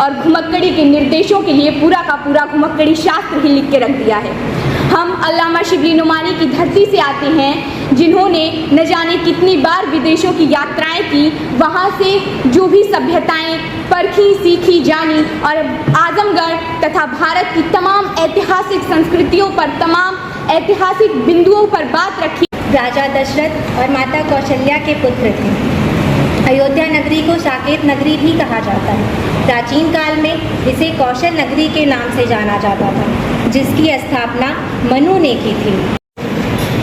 और घुमक्कड़ी के निर्देशों के लिए पूरा का पूरा घुमक्कड़ी शास्त्र ही लिख के रख दिया है। हम अल्लामा शिबली नुमानी की धरती से आते हैं, जिन्होंने न जाने कितनी बार विदेशों की यात्राएं की, वहाँ से जो भी सभ्यताएं परखी, सीखी, जानी और आजमगढ़ तथा भारत की तमाम ऐतिहासिक संस्कृतियों पर, तमाम ऐतिहासिक बिंदुओं पर बात रखी। राजा दशरथ और माता कौशल्या के पुत्र थे। अयोध्या नगरी को साकेत नगरी भी कहा जाता है। प्राचीन काल में इसे कौशल नगरी के नाम से जाना जाता था, जिसकी स्थापना मनु ने की थी।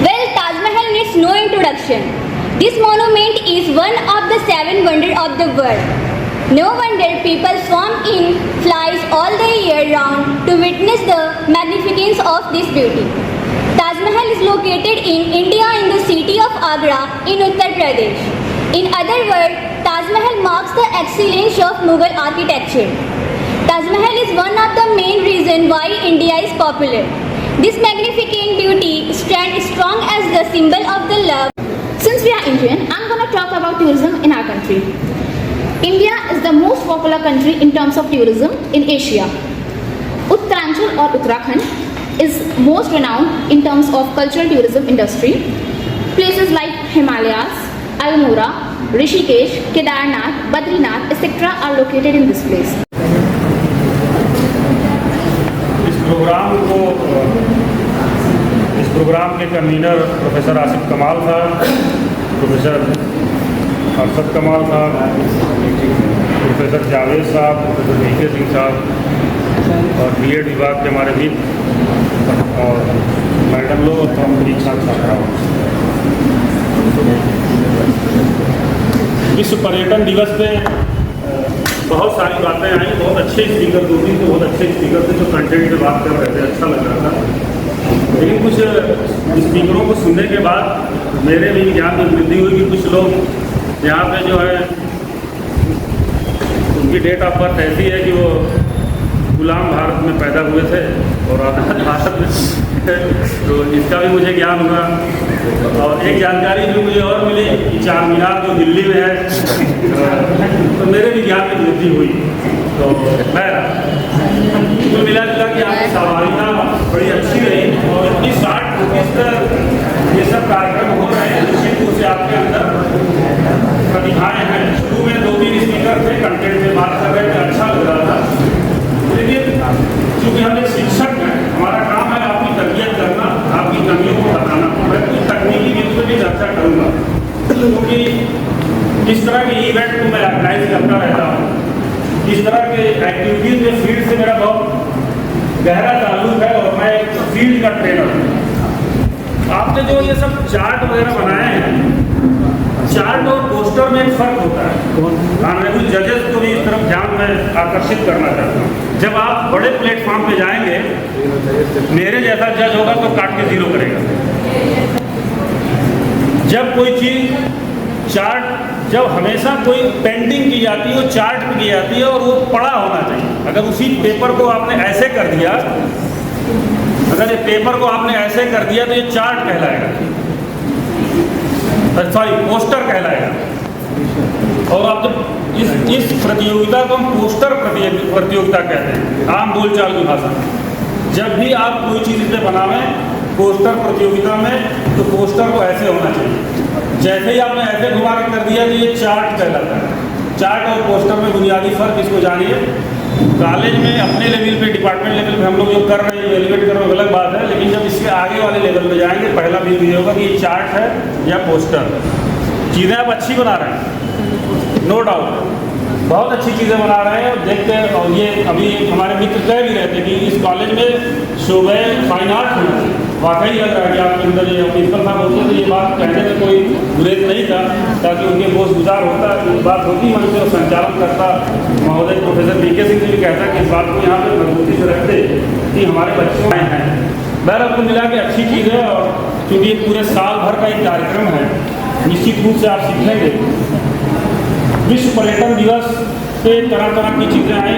Well, Taj Mahal needs no introduction. This monument is one of the 7 wonders of the world. No wonder people swarm in flies all the year round to witness the magnificence of this beauty. Taj Mahal is located in India in the city of Agra in Uttar Pradesh. In other words, Taj Mahal marks the excellence of Mughal architecture. Taj Mahal is one of the main reasons why India is popular. This magnificent beauty stands strong as the symbol of the love. Since we are Indian, I'm going to talk about tourism in our country. India is the most popular country in terms of tourism in Asia. Uttaranchal or Uttarakhand is most renowned in terms of cultural tourism industry. Places like Himalayas, Almora, Rishikesh, Kedarnath, Badrinath, etc. are located in this place. इस programme के convener professor Asif कमाल साहब, professor Arshad कमाल साहब, professor Javed साहब, professor VK Singh साहब और BEd विभाग के हमारे मित्र और मैडम लोग और तमाम परीक्षा छात्राओं। विश्व पर्यटन दिवस पे बहुत सारी बातें आई। बहुत अच्छे स्पीकर, 2-3 तो बहुत अच्छे स्पीकर थे जो कंटेंट पे बात कर रहे थे, अच्छा लग रहा था। लेकिन कुछ स्पीकरों को सुनने के बाद मेरे भी ज्ञान में वृद्धि हुई कि कुछ लोग यहाँ पे जो है उनकी डेट ऑफ बर्थ ऐसी है कि वो गुलाम भारत में पैदा हुए थे और आज़ाद भारत में तो इसका भी मुझे ज्ञान हुआ। और एक जानकारी भी मुझे और मिली कि चार मीनार जो दिल्ली में है तो मेरे भी ज्ञान में वृद्धि हुई। तो खैर तो मिला जुला कि आपकी सहभागिता बड़ी अच्छी रही और इतनी 60 ये सब कार्यक्रम हो रहे हैं, निश्चित रूप से आपके अंदर प्रतिभाएँ हैं। शुरू में 2-3 स्पीकर थे, कंटेंट में बात कर रहे थे, अच्छा लग रहा था। लेकिन चूँकि हम एक शिक्षक हैं, हमारा काम है आपकी तरबियत करना, आपकी कमियों को बताना। मैं कुछ तकनीकी बिंदु भी चर्चा करूँगा, क्योंकि इस तरह के इवेंट को मैं ऑर्गेनाइज करता रहता हूँ। इस तरह के एक्टिविटीज़ में फील्ड से मेरा बहुत गहरा ताल्लुक है और मैं एक फील्ड का ट्रेनर हूँ। आपने जो ये सब चार्ट वगैरह बनाए हैं, चार्ट और पोस्टर में एक फ़र्क होता है। ऑनरेबल जजेस को भी इस तरफ ध्यान में आकर्षित करना चाहता हूँ। जब आप बड़े प्लेटफॉर्म पे जाएंगे, मेरे जैसा जज होगा तो काट के 0 करेगा। जब कोई चीज़ चार्ट, जब हमेशा कोई पेंटिंग की जाती है वो चार्ट पे की जाती है और वो पड़ा होना चाहिए। अगर उसी पेपर को आपने ऐसे कर दिया, अगर ये पेपर को आपने ऐसे कर दिया तो ये चार्ट कहलाएगा, सॉरी पोस्टर कहलाएगा। और आप जब इस प्रतियोगिता को हम पोस्टर प्रतियोगिता कहते हैं आम बोलचाल की भाषा में। जब भी आप कोई चीज़ इसे बनावें पोस्टर प्रतियोगिता में तो पोस्टर को ऐसे होना चाहिए। जैसे ही आपने ऐसे घुमा के कर दिया तो ये चार्ट कहलाता है। चार्ट और पोस्टर में बुनियादी फ़र्क इसको जानिए। कॉलेज में अपने लेवल पे, डिपार्टमेंट लेवल पे हम लोग जो कर रहे हैं, एलिवेट कर रहे हैं, अलग बात है। लेकिन जब इसके आगे वाले लेवल पे जाएंगे, पहला बिंदु ये होगा कि ये चार्ट है या पोस्टर। चीज़ें आप अच्छी बना रहे हैं, नो डाउट, बहुत अच्छी चीज़ें बना रहे हैं। देखते हैं, और ये अभी हमारे मित्र कह भी रहे थे कि इस कॉलेज में शोबे फाइन आर्ट होना चाहिए। वाकई लग रहा है कि आपके अंदर ये प्रिंसिपल साहब होते तो ये बात कहने में कोई गुरेज नहीं था, ताकि उनके बोझ गुजार होता, बात होती मन से और संचालन करता महोदय प्रोफेसर वीके सिंह जी भी कहता कि इस बात को यहाँ पे मजबूती से रखते कि हमारे बच्चों में हैं। बहर आपको मिला के अच्छी चीज़ है और क्योंकि ये पूरे साल भर का एक कार्यक्रम है, निश्चित रूप से आप सीखेंगे। विश्व पर्यटन दिवस पे तरह तरह की चीज़ें आई।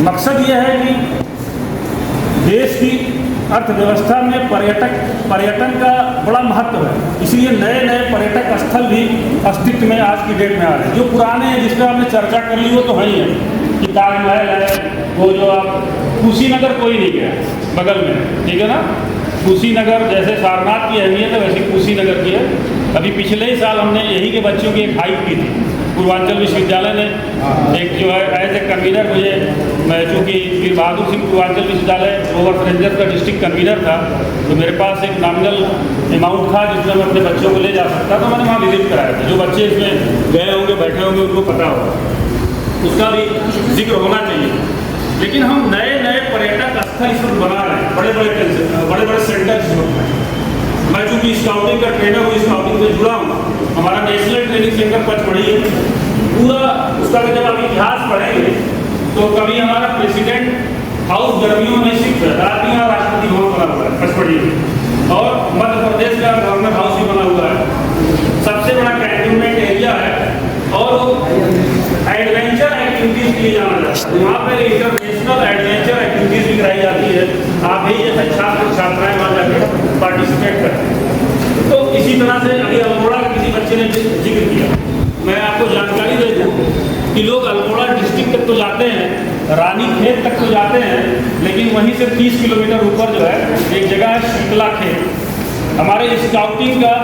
मकसद ये है कि देश की अर्थव्यवस्था में पर्यटन का बड़ा महत्व है, इसलिए नए नए पर्यटक स्थल भी अस्तित्व में आज की डेट में आ रहे हैं। जो पुराने हैं जिस पर आपने चर्चा कर ली वो तो है ही है कि ताजमहल है, वो जो आप कुशीनगर कोई नहीं गया बगल में, ठीक है ना। कुशीनगर जैसे सारनाथ की अहमियत है वैसे कुशीनगर की है। अभी पिछले ही साल हमने यही के बच्चों की एक हाइक की थी, पूर्वांचल विश्वविद्यालय ने एक जो है एज ए कन्वीनर मुझे, मैं चूँकि वीर बहादुर सिंह पूर्वांचल विश्वविद्यालय रोवर रेंजर का डिस्ट्रिक्ट कन्वीनर था, तो मेरे पास एक नॉमिनल अमाउंट था जिसमें मैं अपने बच्चों को ले जा सकता, तो मैंने वहाँ विजिट कराया था। जो बच्चे इसमें गए होंगे बैठे होंगे उनको पता होगा, उसका भी जिक्र होना चाहिए। लेकिन हम नए नए पर्यटक स्थल इस वक्त बना रहे हैं, बड़े बड़े सेंटर इस वक्त हैं। मैं चूँकि स्काउटिंग का ट्रेनर हूँ, स्काउटिंग से जुड़ा हूँ, हमारा नेशनल ट्रेनिंग सेंटर पचमढ़ी है पूरा। उसका जब आप इतिहास पढ़ेंगे तो कभी हमारा प्रेसिडेंट हाउस गर्मियों में सिर्फ रातियों राष्ट्रपति भवन बना हुआ है पचमढ़ी में, और मध्य प्रदेश का गवर्नर हाउस भी बना हुआ है, सबसे बड़ा कैंटोनमेंट एरिया है, और एडवेंचर एक्टिविटीज़ के लिए जाना जाता है। वहाँ पर इंटरनेशनल एडवेंचर एक्टिविटीज़ भी कराई जाती है। आप ही जैसे छात्र छात्राएँ वहाँ जाकर पार्टिसिपेट करते हैं। तो इसी तरह से अभी अल्मोड़ा के किसी बच्चे ने जिक्र किया, मैं आपको जानकारी दे दूँ कि लोग अल्मोड़ा डिस्ट्रिक्ट तक तो जाते हैं, रानी खेत तक तो जाते हैं, लेकिन वहीं से 30 किलोमीटर ऊपर जो है एक जगह है शीतला खेत, हमारे स्काउटिंग का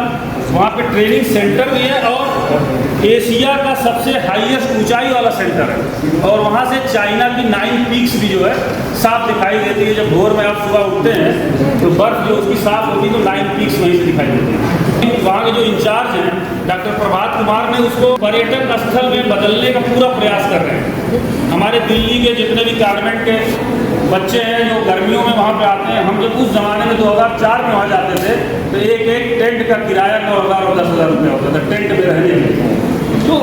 वहाँ पे ट्रेनिंग सेंटर भी है, और एशिया का सबसे हाईएस्ट ऊंचाई वाला सेंटर है, और वहाँ से चाइना की 9 पीक्स भी जो है साफ दिखाई देती है। जब भोर में आप सुबह उठते हैं तो बर्फ जो उसकी साफ होती है तो 9 पीक्स वहीं से दिखाई देती है। वहाँ के जो इंचार्ज हैं डॉक्टर प्रभात कुमार ने उसको पर्यटन स्थल में बदलने का पूरा प्रयास कर रहे हैं। हमारे दिल्ली के जितने भी गारमेंट के बच्चे हैं जो गर्मियों में वहाँ पे आते हैं, हम जब उस ज़माने में 2004 में वहाँ जाते थे तो एक टेंट का किराया 9,000 और 10,000 रुपये होता था टेंट में रहने में। तो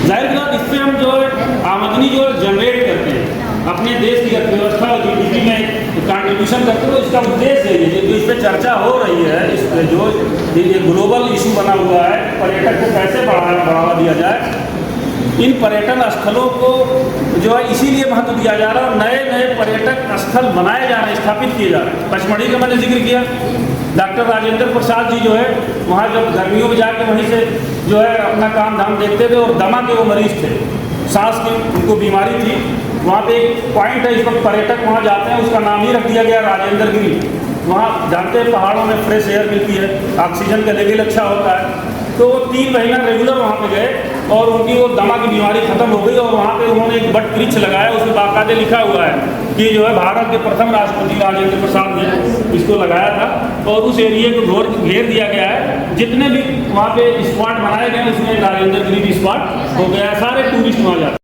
जाहिर बात इससे हम जो है आमदनी जो जनरेट करते हैं, अपने देश की अर्थव्यवस्था और जीडीपी में कंट्रीब्यूशन करते हैं। तो इसका उद्देश्य है जो इस पर चर्चा हो रही है, इस पर जो ये ग्लोबल इशू बना हुआ है, पर्यटक को कैसे बढ़ावा दिया जाए, इन पर्यटन स्थलों को जो है इसीलिए महत्व दिया जा रहा है, और नए नए पर्यटक स्थल बनाए जा रहे हैं, स्थापित किए जा रहे हैं। पचमढ़ी का मैंने जिक्र किया, डॉक्टर राजेंद्र प्रसाद जी जो है वहाँ जब गर्मियों में जाकर वहीं से जो है अपना काम धाम देखते थे, और दमा के वो मरीज थे, सांस की उनको बीमारी थी। वहाँ पे एक पॉइंट है, इस वक्त पर्यटक वहाँ जाते हैं, उसका नाम ही रख दिया गया राजेंद्र गिरी। वहाँ जानते हैं पहाड़ों में फ्रेश एयर मिलती है, ऑक्सीजन का लेवल अच्छा होता है। तो वो 3 महीना रेगुलर वहाँ पे गए और उनकी वो दमा की बीमारी खत्म हो गई, और वहाँ पे उन्होंने एक बट वृक्ष लगाया, उसमें बाकायदे लिखा हुआ है कि जो है भारत के प्रथम राष्ट्रपति राजेंद्र प्रसाद ने इसको लगाया था, और उस एरिया को घेर दिया गया है। जितने भी वहाँ पे स्पॉट बनाए गए उसमें राजेंद्र गिरी भी स्पॉट हो गया, सारे टूरिस्ट वहाँ जाते हैं।